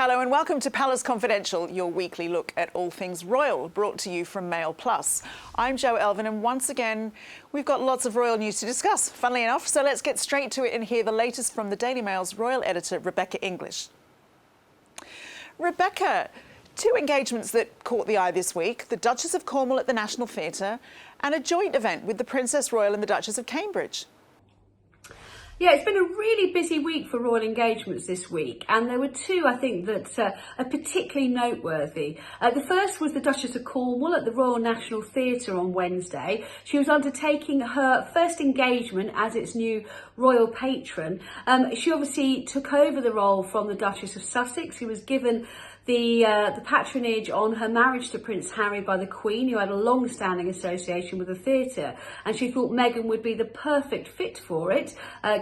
Hello and welcome to Palace Confidential, your weekly look at all things royal, brought to you from Mail Plus. I'm Jo Elvin, and once again, we've got lots of royal news to discuss, funnily enough, so let's get straight to it and hear the latest from the Daily Mail's royal editor, Rebecca English. Rebecca, two engagements that caught the eye this week, the Duchess of Cornwall at the National Theatre and a joint event with the Princess Royal and the Duchess of Cambridge. Yeah, it's been a really busy week for royal engagements this week, and there were two, I think, that are particularly noteworthy. The first was the Duchess of Cornwall at the Royal National Theatre on Wednesday. She was undertaking her first engagement as its new royal patron. She obviously took over the role from the Duchess of Sussex, who was given the patronage on her marriage to Prince Harry by the Queen, who had a long-standing association with the theatre, and she thought Meghan would be the perfect fit for it,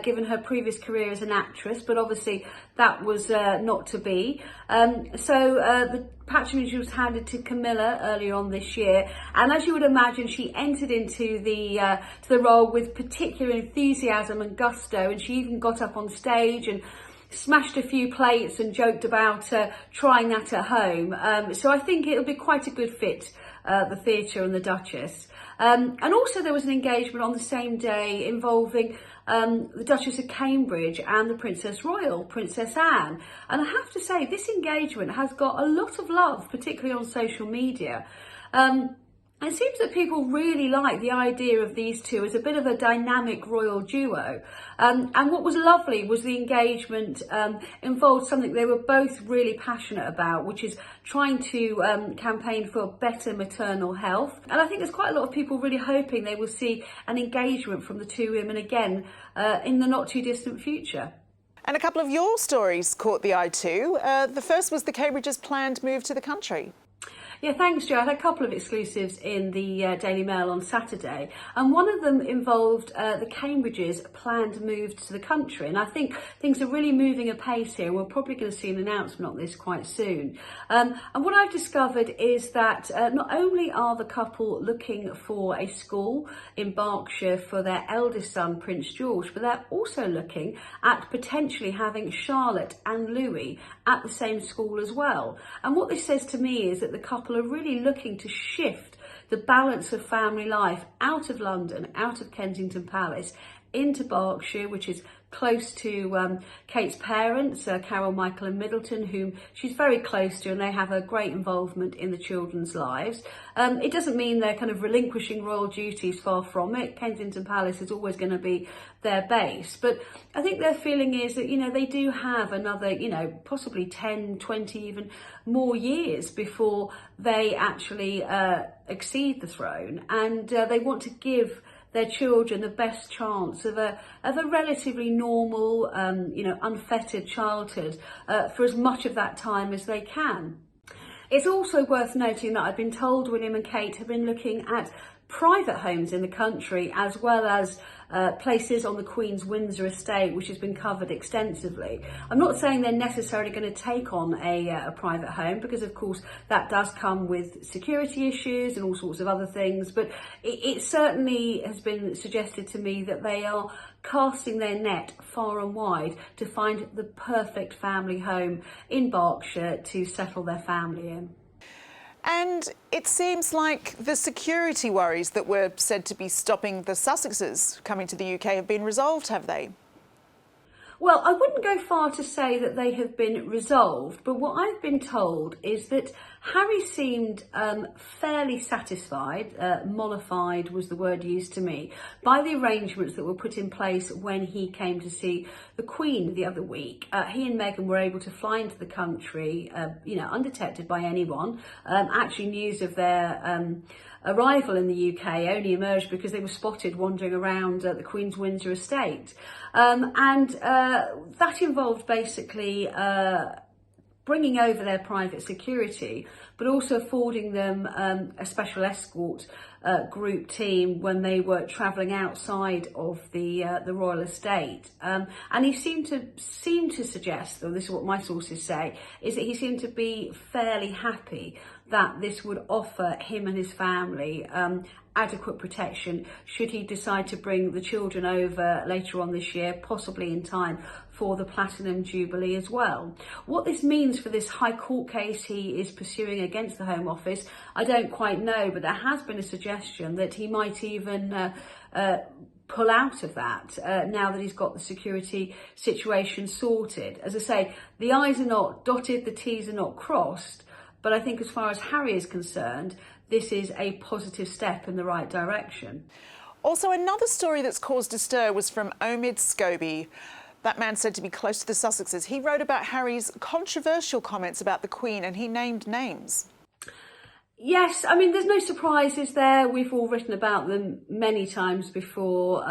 given her previous career as an actress, but obviously that was not to be. So the patronage was handed to Camilla earlier on this year, and as you would imagine, she entered into the role with particular enthusiasm and gusto, and she even got up on stage and smashed a few plates and joked about trying that at home. So I think it'll be quite a good fit, the theatre and the Duchess. And also there was an engagement on the same day involving the Duchess of Cambridge and the Princess Royal, Princess Anne. And I have to say, this engagement has got a lot of love, particularly on social media. It seems that people really like the idea of these two as a bit of a dynamic royal duo. And what was lovely was the engagement involved something they were both really passionate about, which is trying to campaign for better maternal health. And I think there's quite a lot of people really hoping they will see an engagement from the two women again in the not too distant future. And a couple of your stories caught the eye too. The first was the Cambridges' planned move to the country. Yeah, thanks, Jo. I had a couple of exclusives in the Daily Mail on Saturday, and one of them involved the Cambridges' planned move to the country. And I think things are really moving apace here. We're probably going to see an announcement on this quite soon. And what I've discovered is that not only are the couple looking for a school in Berkshire for their eldest son, Prince George, but they're also looking at potentially having Charlotte and Louis at the same school as well. And what this says to me is that the couple are really looking to shift the balance of family life out of London, out of Kensington Palace, into Berkshire, which is close to Kate's parents, Carol, Michael and Middleton, whom she's very close to, and they have a great involvement in the children's lives. It doesn't mean they're kind of relinquishing royal duties, far from it. Kensington Palace is always going to be their base. But I think their feeling is that, they do have another, possibly 10, 20, even more years before they actually exceed the throne. And they want to give their children the best chance of a relatively normal, unfettered childhood for as much of that time as they can. It's also worth noting that I've been told William and Kate have been looking at private homes in the country, as well as places on the Queen's Windsor estate, which has been covered extensively. I'm not saying they're necessarily going to take on a private home, because of course that does come with security issues and all sorts of other things, but it certainly has been suggested to me that they are casting their net far and wide to find the perfect family home in Berkshire to settle their family in. And it seems like the security worries that were said to be stopping the Sussexes coming to the UK have been resolved, have they? Well, I wouldn't go far to say that they have been resolved, but what I've been told is that Harry seemed fairly satisfied, mollified was the word used to me, by the arrangements that were put in place when he came to see the Queen the other week. He and Meghan were able to fly into the country, undetected by anyone. Actually, news of their arrival in the UK only emerged because they were spotted wandering around the Queen's Windsor estate. And that involved basically bringing over their private security, but also affording them a special escort group team when they were travelling outside of the royal estate. And he seemed to suggest, or this is what my sources say, is that he seemed to be fairly happy that this would offer him and his family adequate protection should he decide to bring the children over later on this year, possibly in time for the Platinum Jubilee as well. What this means for this High Court case he is pursuing against the Home Office, I don't quite know, but there has been a suggestion that he might even pull out of that now that he's got the security situation sorted. As I say, the I's are not dotted, the T's are not crossed, but I think as far as Harry is concerned, this is a positive step in the right direction. Also, another story that's caused a stir was from Omid Scobie. That man said to be close to the Sussexes. He wrote about Harry's controversial comments about the Queen and he named names. Yes, I mean, there's no surprises there. We've all written about them many times before.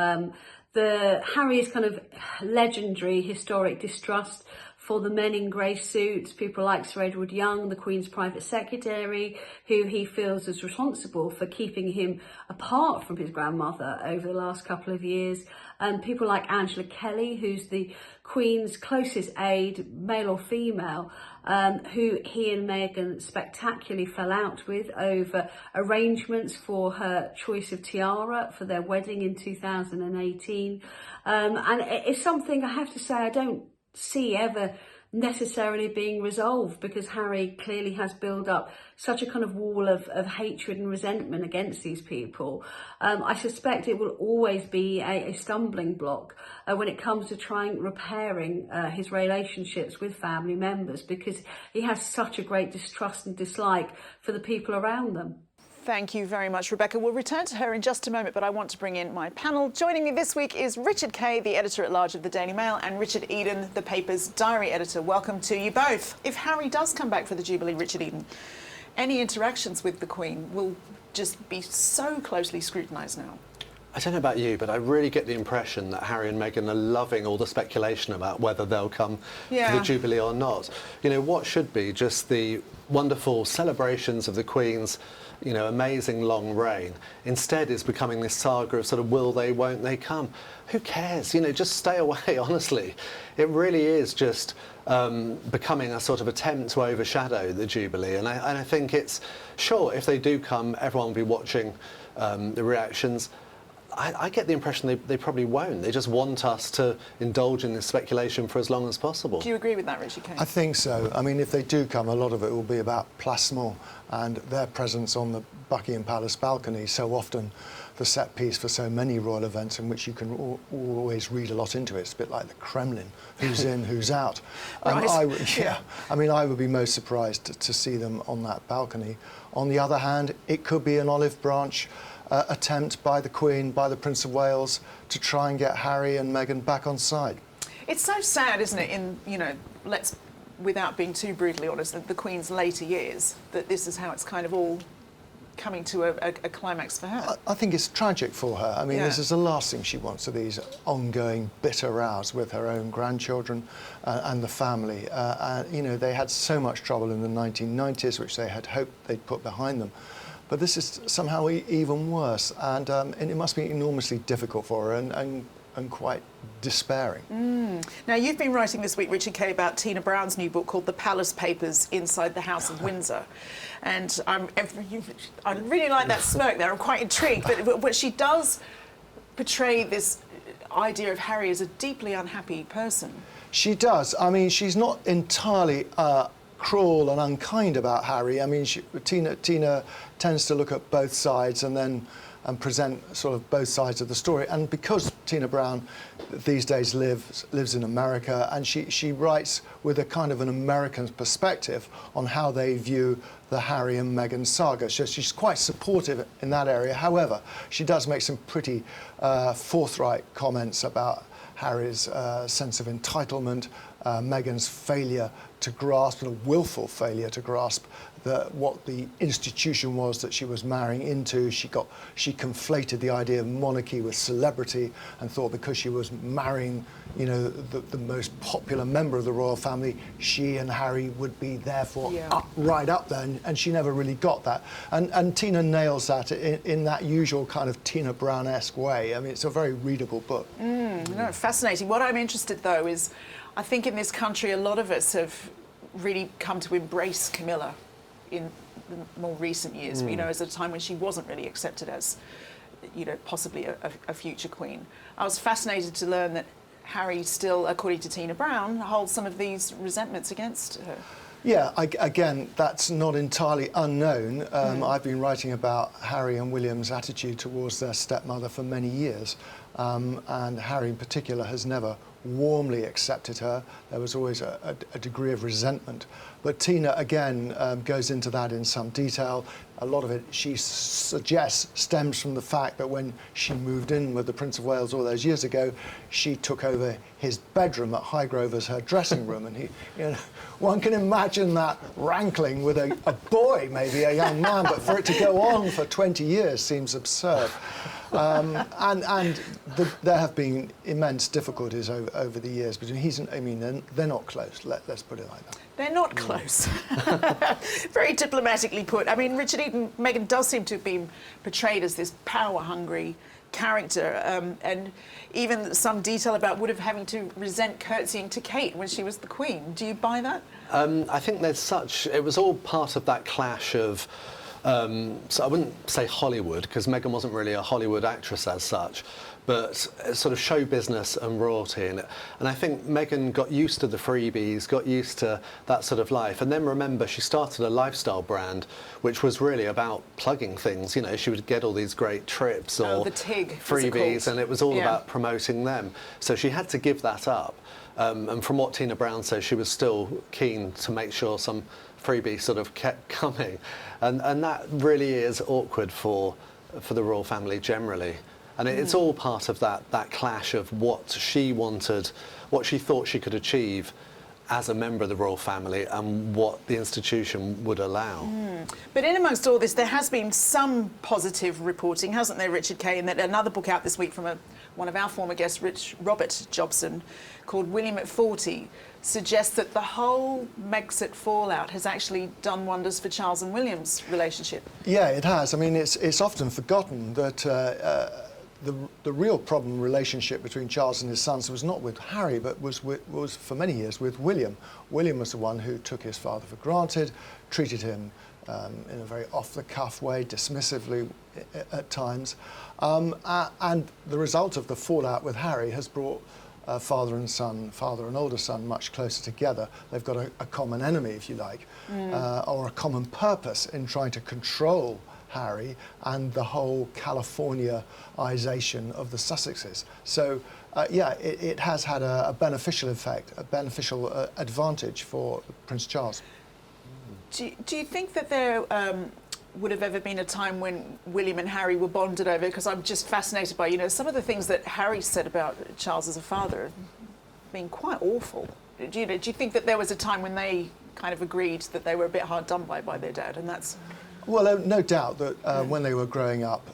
Harry's kind of legendary historic distrust for the men in grey suits, people like Sir Edward Young, the Queen's private secretary, who he feels is responsible for keeping him apart from his grandmother over the last couple of years. People like Angela Kelly, who's the Queen's closest aide, male or female, who he and Meghan spectacularly fell out with over arrangements for her choice of tiara for their wedding in 2018. And it's something I have to say I don't see ever necessarily being resolved, because Harry clearly has built up such a kind of wall of hatred and resentment against these people. I suspect it will always be a stumbling block when it comes to repairing his relationships with family members, because he has such a great distrust and dislike for the people around them. Thank you very much, Rebecca. We'll return to her in just a moment, but I want to bring in my panel. Joining me this week is Richard Kay, the editor-at-large of the Daily Mail, and Richard Eden, the paper's diary editor. Welcome to you both. If Harry does come back for the Jubilee, Richard Eden, any interactions with the Queen will just be so closely scrutinised now. I don't know about you, but I really get the impression that Harry and Meghan are loving all the speculation about whether they'll come for the Jubilee or not. You know, what should be just the wonderful celebrations of the Queen's, you know, amazing long reign, instead is becoming this saga of sort of will they, won't they come? Who cares? You know, just stay away, honestly. It really is just becoming a sort of attempt to overshadow the Jubilee. And I think it's, sure, if they do come, everyone will be watching the reactions. I get the impression they probably won't. They just want us to indulge in this speculation for as long as possible. Do you agree with that, Richard Kay? I think so. I mean, if they do come, a lot of it will be about placement and their presence on the Buckingham Palace balcony, so often the set piece for so many royal events in which you can always read a lot into it. It's a bit like the Kremlin, who's in, who's out. Right. I mean, I would be most surprised to see them on that balcony. On the other hand, it could be an olive branch attempt by the Queen, by the Prince of Wales, to try and get Harry and Meghan back on side. It's so sad, isn't it, in, you know, without being too brutally honest, the Queen's later years, that this is how it's kind of all coming to a climax for her. I think it's tragic for her. I mean, this is the last thing she wants, are these ongoing bitter rows with her own grandchildren and the family. You know, they had so much trouble in the 1990s, which they had hoped they'd put behind them. But this is somehow even worse, and it must be enormously difficult for her and quite despairing. Now, you've been writing this week, Richard Kay, about Tina Brown's new book called The Palace Papers Inside the House of Windsor. And I really like that smirk there. I'm quite intrigued. But she does portray this idea of Harry as a deeply unhappy person. She does. I mean, she's not entirely cruel and unkind about Harry. I mean, Tina tends to look at both sides and present sort of both sides of the story. And because Tina Brown these days lives in America, and she writes with a kind of an American perspective on how they view the Harry and Meghan saga. So she's quite supportive in that area. However, she does make some pretty forthright comments about Harry's sense of entitlement, Meghan's failure to grasp, a willful failure to grasp what the institution was that she was marrying into. She conflated the idea of monarchy with celebrity and thought because she was marrying, you know, the most popular member of the royal family, she and Harry would be therefore right up there, and she never really got that. And Tina nails that in that usual kind of Tina Brown-esque way. I mean, it's a very readable book. No, fascinating. What I'm interested, though, is I think in this country a lot of us have really come to embrace Camilla in the more recent years, you know, as a time when she wasn't really accepted as, you know, possibly a future queen. I was fascinated to learn that Harry still, according to Tina Brown, holds some of these resentments against her. Yeah, again, that's not entirely unknown. I've been writing about Harry and William's attitude towards their stepmother for many years, and Harry in particular has never warmly accepted her. There was always a degree of resentment. But Tina, again, goes into that in some detail. A lot of it, she suggests, stems from the fact that when she moved in with the Prince of Wales all those years ago, she took over his bedroom at Highgrove as her dressing room. And he, you know, one can imagine that rankling with a boy, maybe a young man, but for it to go on for 20 years seems absurd. There have been immense difficulties over the years between they're not close. Let's put it like that. They're not close. Very diplomatically put. I mean, Richard Eaton, Meghan does seem to have been portrayed as this power-hungry character, and even some detail about Wood of having to resent curtsying to Kate when she was the Queen. Do you buy that? I think it was all part of that clash of, so I wouldn't say Hollywood, because Meghan wasn't really a Hollywood actress as such, but sort of show business and royalty. And I think Meghan got used to the freebies, got used to that sort of life. And then remember, she started a lifestyle brand, which was really about plugging things. You know, she would get all these great trips or the TIG, freebies, and it was all about promoting them. So she had to give that up. And from what Tina Brown says, she was still keen to make sure some freebie sort of kept coming. And that really is awkward for the royal family generally. And it's all part of that clash of what she wanted, what she thought she could achieve as a member of the royal family and what the institution would allow. But in amongst all this, there has been some positive reporting, hasn't there, Richard Kay? And that another book out this week from one of our former guests, Robert Jobson, called William at 40, suggests that the whole Megxit fallout has actually done wonders for Charles and William's relationship. Yeah, it has. I mean, it's often forgotten that the real problem relationship between Charles and his sons was not with Harry, but was for many years with William. William was the one who took his father for granted, treated him in a very off-the-cuff way, dismissively at times. And the result of the fallout with Harry has brought father and older son much closer together. They've got a common enemy, if you like, or a common purpose in trying to control Harry and the whole Californiaization of the Sussexes. So, it has had a beneficial effect, a beneficial advantage for Prince Charles. Do you think that there would have ever been a time when William and Harry were bonded over? Because I'm just fascinated by, you know, some of the things that Harry said about Charles as a father being quite awful. Do you think that there was a time when they kind of agreed that they were a bit hard done by their dad, and that's... Well, no doubt that when they were growing up,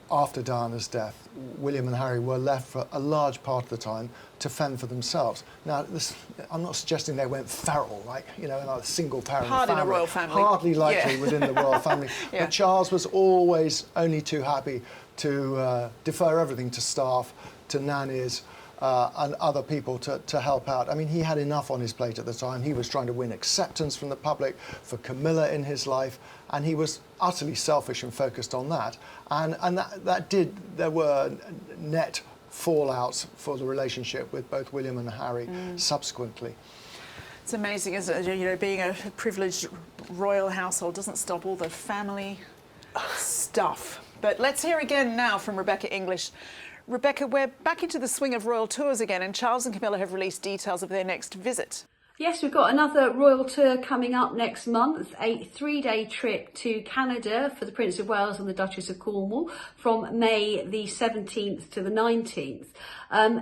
after Diana's death, William and Harry were left for a large part of the time to fend for themselves. Now, I'm not suggesting they went feral, like, you know, like a single parent Hardly family. in a royal family. Hardly likely within the royal family. But Charles was always only too happy to defer everything to staff, to nannies, and other people to help out. I mean, he had enough on his plate at the time. He was trying to win acceptance from the public for Camilla in his life, and he was utterly selfish and focused on that. And there were net fallouts for the relationship with both William and Harry subsequently. It's amazing, isn't it? You know, being a privileged royal household doesn't stop all the family stuff. But let's hear again now from Rebecca English. Rebecca, we're back into the swing of royal tours again, and Charles and Camilla have released details of their next visit. Yes, we've got another royal tour coming up next month, a 3-day trip to Canada for the Prince of Wales and the Duchess of Cornwall from May the 17th to the 19th.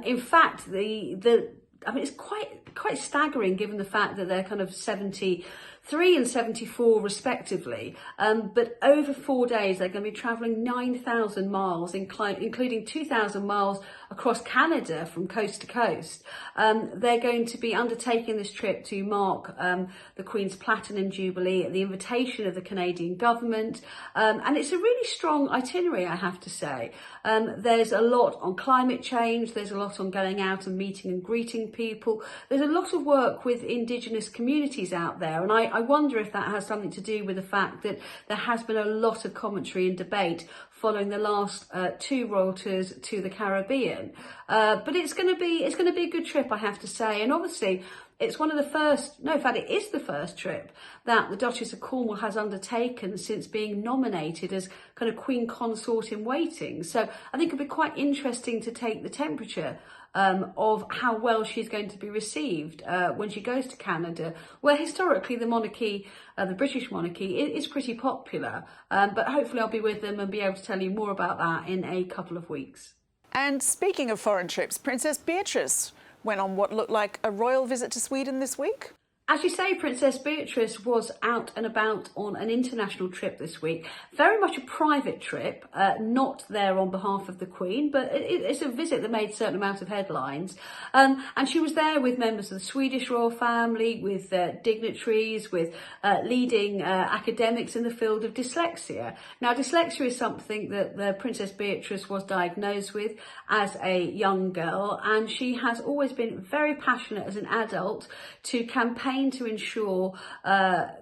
In fact, it's quite staggering given the fact that they're kind of 73 and 74 respectively, but over 4 days they're going to be travelling 9,000 miles, including 2,000 miles across Canada from coast to coast. They're going to be undertaking this trip to mark the Queen's Platinum Jubilee at the invitation of the Canadian government, and it's a really strong itinerary, I have to say. There's a lot on climate change, there's a lot on going out and meeting and greeting people, there's a lot of work with Indigenous communities out there, and I I wonder if that has something to do with the fact that there has been a lot of commentary and debate following the last 2 royal tours to the Caribbean. But it's going to be a good trip, I have to say. And obviously, it's one of the first, no, in fact, it is the first trip that the Duchess of Cornwall has undertaken since being nominated as kind of Queen Consort in waiting. So I think it'll be quite interesting to take the temperature of how well she's going to be received when she goes to Canada, where historically the monarchy, the British monarchy, is pretty popular. But hopefully I'll be with them and be able to tell you more about that in a couple of weeks. And speaking of foreign trips, Princess Beatrice went on what looked like a royal visit to Sweden this week. As you say, Princess Beatrice was out and about on an international trip this week. Very much a private trip, not there on behalf of the Queen, but it's a visit that made a certain amount of headlines. And she was there with members of the Swedish royal family, with dignitaries, with leading academics in the field of dyslexia. Now, dyslexia is something that the Princess Beatrice was diagnosed with as a young girl, and she has always been very passionate as an adult to campaign to ensure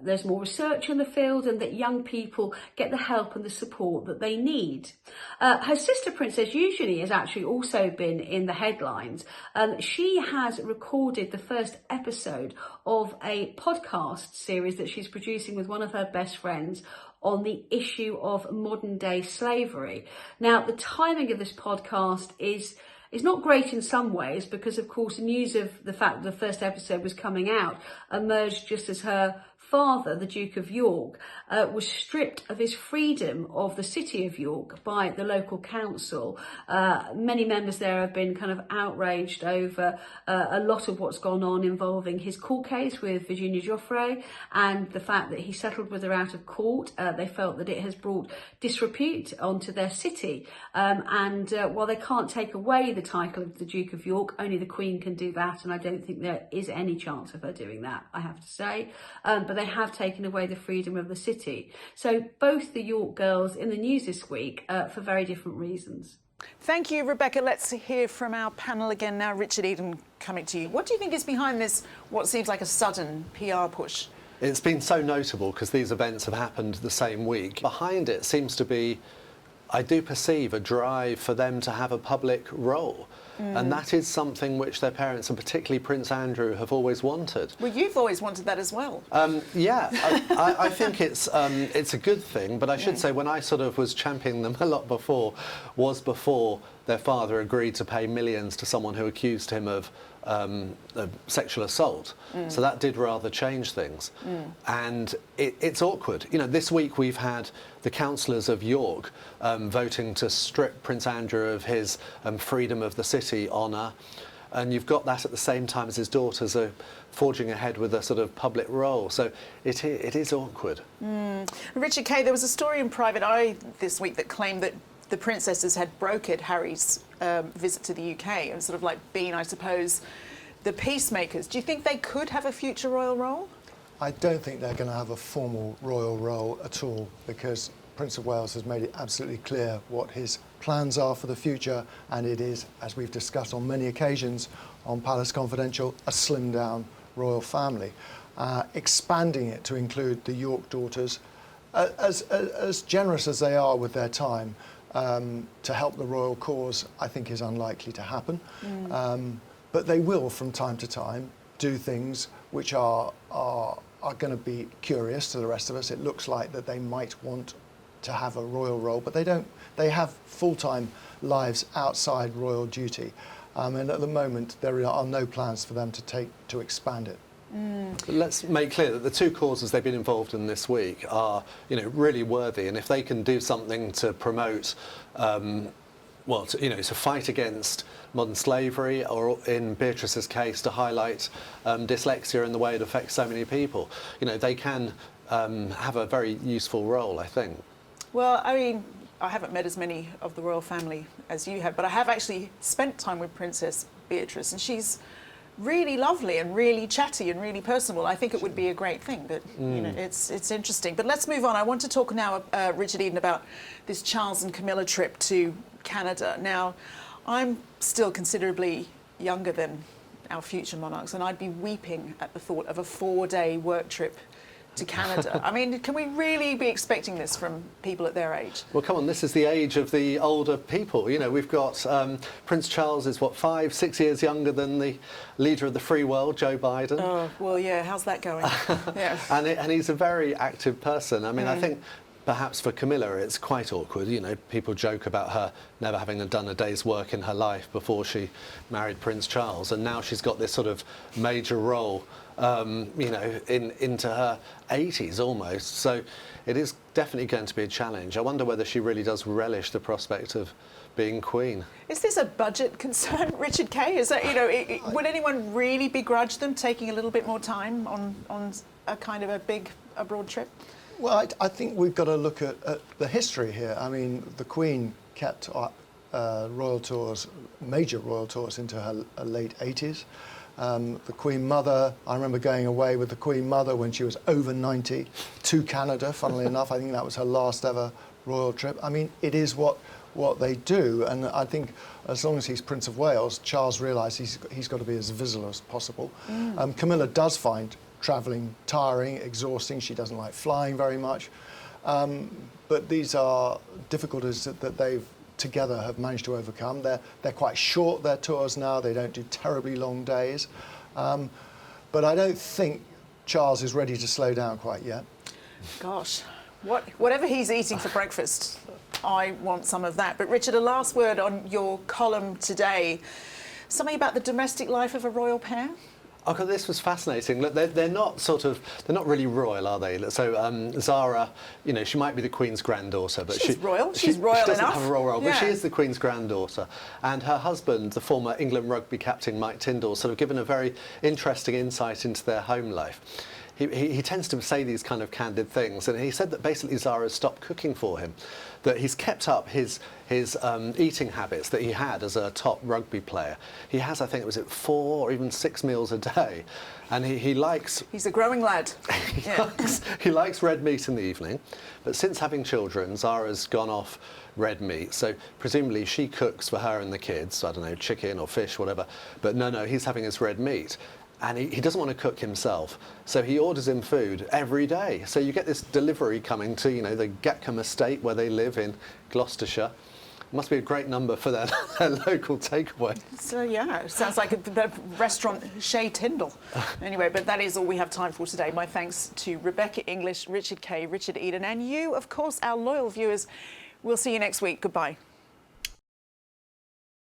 there's more research in the field and that young people get the help and the support that they need. Her sister Princess Eugenie has actually also been in the headlines. She has recorded the first episode of a podcast series that she's producing with one of her best friends on the issue of modern day slavery. Now, the timing of this podcast is not great in some ways because, of course, news of the fact that the first episode was coming out emerged just as her father, the Duke of York, was stripped of his freedom of the city of York by the local council. Many members there have been kind of outraged over a lot of what's gone on involving his court case with Virginia Giuffre and the fact that he settled with her out of court. They felt that it has brought disrepute onto their city. And while they can't take away the title of the Duke of York, only the Queen can do that. And I don't think there is any chance of her doing that, I have to say. But they have taken away the freedom of the city. So both the York girls in the news this week for very different reasons. Thank you, Rebecca. Let's hear from our panel again now. Richard Eden, coming to you. What do you think is behind this, what seems like a sudden PR push? It's been so notable because these events have happened the same week. Behind it seems to be, I do perceive, a drive for them to have a public role. And that is something which their parents, and particularly Prince Andrew, have always wanted. Well, you've always wanted that as well. Yeah, I think it's a good thing, but I should say when I sort of was championing them a lot before their father agreed to pay millions to someone who accused him of sexual assault. So that did rather change things. And it's awkward. You know, this week we've had the councillors of York voting to strip Prince Andrew of his freedom of the city honour. And you've got that at the same time as his daughters are forging ahead with a sort of public role. So it is awkward. Richard Kay, there was a story in Private Eye this week that claimed that the princesses had brokered Harry's visit to the UK and sort of like been, I suppose, the peacemakers. Do you think they could have a future royal role? I don't think they're going to have a formal royal role at all because Prince of Wales has made it absolutely clear what his plans are for the future, and it is, as we've discussed on many occasions on Palace Confidential, a slimmed down royal family. Expanding it to include the York daughters, as generous as they are with their time, to help the royal cause, I think is unlikely to happen. But they will, from time to time, do things which are going to be curious to the rest of us. It looks like that they might want to have a royal role, but they don't. They have full-time lives outside royal duty, and at the moment there are no plans for them to expand it. Let's make clear that the two causes they've been involved in this week are, really worthy, and if they can do something to promote, to fight against modern slavery, or in Beatrice's case, to highlight dyslexia and the way it affects so many people, they can have a very useful role, I think. Well, I mean, I haven't met as many of the royal family as you have, but I have actually spent time with Princess Beatrice, and she's really lovely and really chatty and really personable. I think it would be a great thing, but it's interesting. But let's move on. I want to talk now, Richard Eden, about this Charles and Camilla trip to Canada. Now, I'm still considerably younger than our future monarchs, and I'd be weeping at the thought of a 4-day work trip to Canada. I mean, can we really be expecting this from people at their age? Well, come on, this is the age of the older people. You know, we've got Prince Charles is, what, 5, 6 years younger than the leader of the free world, Joe Biden. Oh, well, yeah, how's that going? Yeah. And he's a very active person. I mean, I think perhaps for Camilla it's quite awkward. You know, people joke about her never having done a day's work in her life before she married Prince Charles, and now she's got this sort of major role, you know, into her 80s almost. So it is definitely going to be a challenge. I wonder whether she really does relish the prospect of being Queen. Is this a budget concern, Richard Kay? Is that, you know, would anyone really begrudge them taking a little bit more time on a kind of a big abroad trip? Well, I think we've got to look at the history here. I mean, the Queen kept royal tours, major royal tours, into her late 80s. The Queen Mother, I remember going away with the Queen Mother when she was over 90 to Canada, funnily enough. I think that was her last ever royal trip. I mean, it is what they do, and I think as long as he's Prince of Wales, Charles realised he's got to be as visible as possible. Camilla does find travelling tiring, exhausting. She doesn't like flying very much. But these are difficulties that they've together have managed to overcome. They're quite short, their tours now. They don't do terribly long days. But I don't think Charles is ready to slow down quite yet. Gosh, whatever he's eating for breakfast, I want some of that. But Richard, a last word on your column today. Something about the domestic life of a royal pair? Oh, God, this was fascinating. Look, they're not really royal, are they? So Zara, you know, she might be the Queen's granddaughter, but she's royal. She's royal she doesn't enough. have a royal role, Yeah. but she is the Queen's granddaughter. And her husband, the former England rugby captain Mike Tindall, sort of given a very interesting insight into their home life. He tends to say these kind of candid things, and he said that basically Zara's stopped cooking for him, that he's kept up his eating habits that he had as a top rugby player. He has, I think it was 4 or even 6 meals a day, and he likes... He's a growing lad. he likes red meat in the evening, but since having children, Zara's gone off red meat, so presumably she cooks for her and the kids, I don't know, chicken or fish, whatever, but no, he's having his red meat. And he doesn't want to cook himself, so he orders him food every day. So you get this delivery coming to, you know, the Gatcombe estate where they live in Gloucestershire. It must be a great number for their local takeaway. So yeah, it sounds like the restaurant Chez Tyndall. Anyway, but that is all we have time for today. My thanks to Rebecca English, Richard Kay, Richard Eden, and you, of course, our loyal viewers. We'll see you next week. Goodbye.